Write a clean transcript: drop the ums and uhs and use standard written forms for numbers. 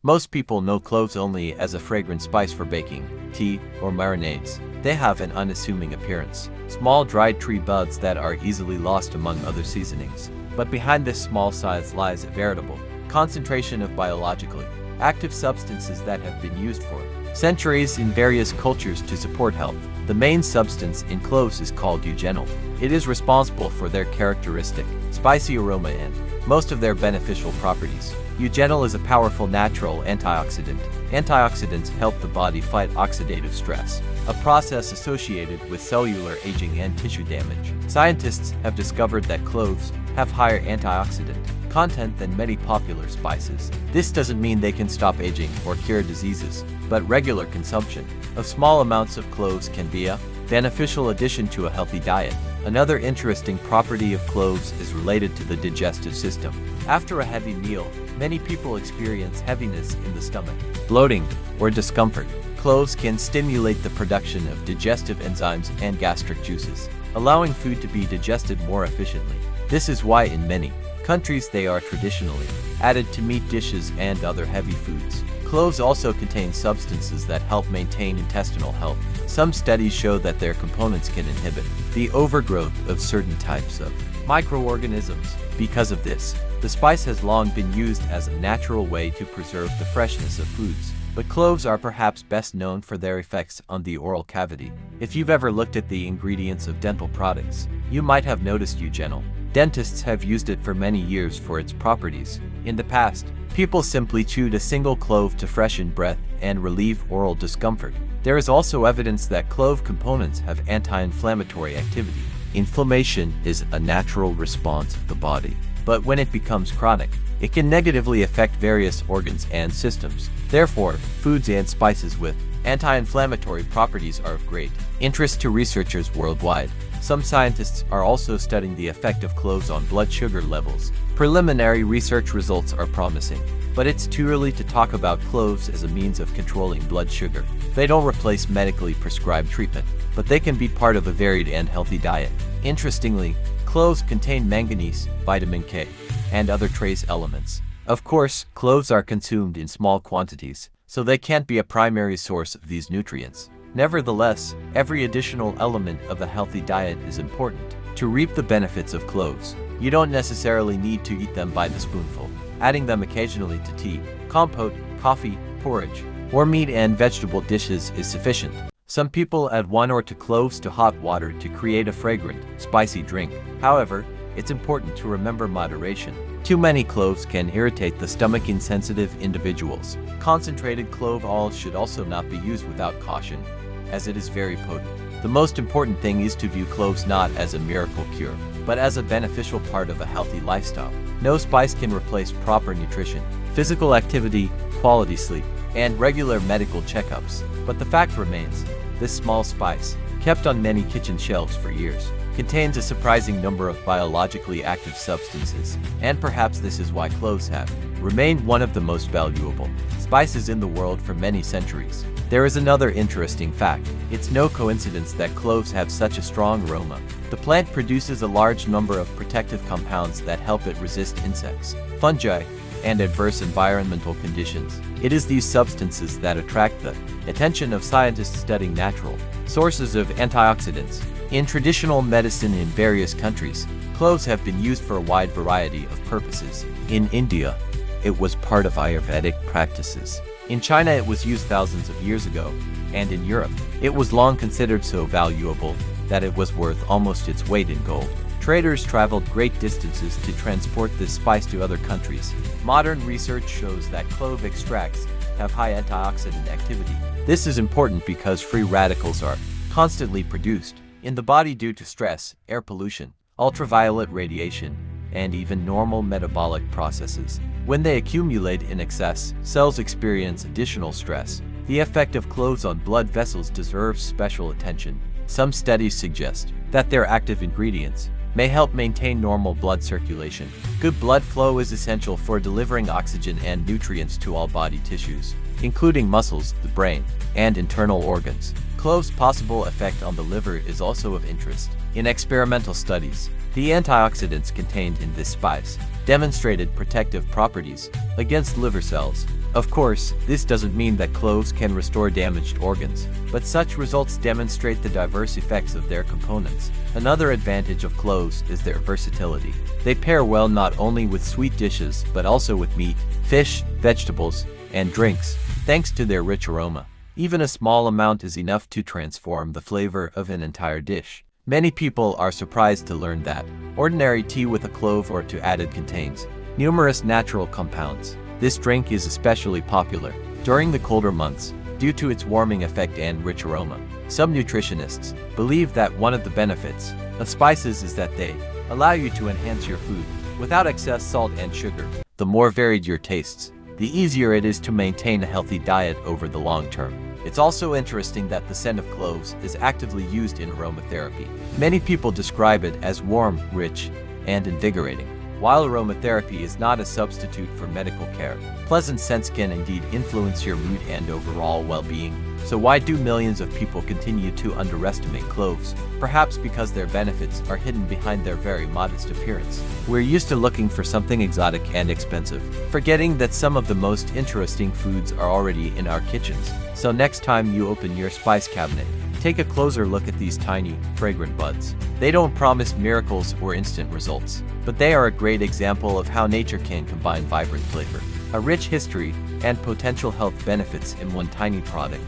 Most people know cloves only as a fragrant spice for baking, tea, or marinades. They have an unassuming appearance, small dried tree buds that are easily lost among other seasonings. But behind this small size lies a veritable concentration of biologically active substances that have been used for centuries in various cultures to support health. The main substance in cloves is called eugenol. It is responsible for their characteristic spicy aroma and most of their beneficial properties. Eugenol is a powerful natural antioxidant. Antioxidants help the body fight oxidative stress, a process associated with cellular aging and tissue damage. Scientists have discovered that cloves have higher antioxidant content than many popular spices. This doesn't mean they can stop aging or cure diseases, but regular consumption of small amounts of cloves can be a beneficial addition to a healthy diet. Another interesting property of cloves is related to the digestive system. After a heavy meal, many people experience heaviness in the stomach, bloating, or discomfort. Cloves can stimulate the production of digestive enzymes and gastric juices, allowing food to be digested more efficiently. This is why in many countries they are traditionally added to meat dishes and other heavy foods. Cloves also contain substances that help maintain intestinal health. Some studies show that their components can inhibit the overgrowth of certain types of microorganisms. Because of this, the spice has long been used as a natural way to preserve the freshness of foods. But cloves are perhaps best known for their effects on the oral cavity. If you've ever looked at the ingredients of dental products, you might have noticed eugenol. Dentists have used it for many years for its properties. In the past, people simply chewed a single clove to freshen breath and relieve oral discomfort. There is also evidence that clove components have anti-inflammatory activity. Inflammation is a natural response of the body, but when it becomes chronic, it can negatively affect various organs and systems. Therefore, foods and spices with anti-inflammatory properties are of great interest to researchers worldwide. Some scientists are also studying the effect of cloves on blood sugar levels. Preliminary research results are promising, but it's too early to talk about cloves as a means of controlling blood sugar. They don't replace medically prescribed treatment, but they can be part of a varied and healthy diet. Interestingly, cloves contain manganese, vitamin K, and other trace elements. Of course, cloves are consumed in small quantities, so they can't be a primary source of these nutrients. Nevertheless, every additional element of a healthy diet is important. To reap the benefits of cloves, you don't necessarily need to eat them by the spoonful. Adding them occasionally to tea, compote, coffee, porridge, or meat and vegetable dishes is sufficient. Some people add 1 or 2 cloves to hot water to create a fragrant, spicy drink. However, it's important to remember moderation. Too many cloves can irritate the stomach in sensitive individuals. Concentrated clove oil should also not be used without caution, as it is very potent. The most important thing is to view cloves not as a miracle cure, but as a beneficial part of a healthy lifestyle. No spice can replace proper nutrition, physical activity, quality sleep, and regular medical checkups. But the fact remains, this small spice, kept on many kitchen shelves for years, contains a surprising number of biologically active substances, and perhaps this is why cloves have remained one of the most valuable spices in the world for many centuries. There is another interesting fact. It's no coincidence that cloves have such a strong aroma. The plant produces a large number of protective compounds that help it resist insects, fungi, and adverse environmental conditions. It is these substances that attract the attention of scientists studying natural sources of antioxidants. In traditional medicine in various countries, cloves have been used for a wide variety of purposes. In India, it was part of Ayurvedic practices. In China, it was used thousands of years ago, and in Europe, it was long considered so valuable that it was worth almost its weight in gold. Traders traveled great distances to transport this spice to other countries. Modern research shows that clove extracts have high antioxidant activity. This is important because free radicals are constantly produced in the body due to stress, air pollution, ultraviolet radiation, and even normal metabolic processes. When they accumulate in excess, cells experience additional stress. The effect of cloves on blood vessels deserves special attention. Some studies suggest that their active ingredients may help maintain normal blood circulation. Good blood flow is essential for delivering oxygen and nutrients to all body tissues, including muscles, the brain, and internal organs. Cloves' possible effect on the liver is also of interest. In experimental studies, the antioxidants contained in this spice demonstrated protective properties against liver cells. Of course, this doesn't mean that cloves can restore damaged organs, but such results demonstrate the diverse effects of their components. Another advantage of cloves is their versatility. They pair well not only with sweet dishes, but also with meat, fish, vegetables, and drinks, thanks to their rich aroma. Even a small amount is enough to transform the flavor of an entire dish. Many people are surprised to learn that ordinary tea with a clove or two added contains numerous natural compounds. This drink is especially popular during the colder months due to its warming effect and rich aroma. Some nutritionists believe that one of the benefits of spices is that they allow you to enhance your food without excess salt and sugar. The more varied your tastes, the easier it is to maintain a healthy diet over the long term. It's also interesting that the scent of cloves is actively used in aromatherapy. Many people describe it as warm, rich, and invigorating. While aromatherapy is not a substitute for medical care, pleasant scents can indeed influence your mood and overall well-being. So why do millions of people continue to underestimate cloves? Perhaps because their benefits are hidden behind their very modest appearance. We're used to looking for something exotic and expensive, forgetting that some of the most interesting foods are already in our kitchens. So next time you open your spice cabinet, take a closer look at these tiny, fragrant buds. They don't promise miracles or instant results, but they are a great example of how nature can combine vibrant flavor, a rich history, and potential health benefits in one tiny product.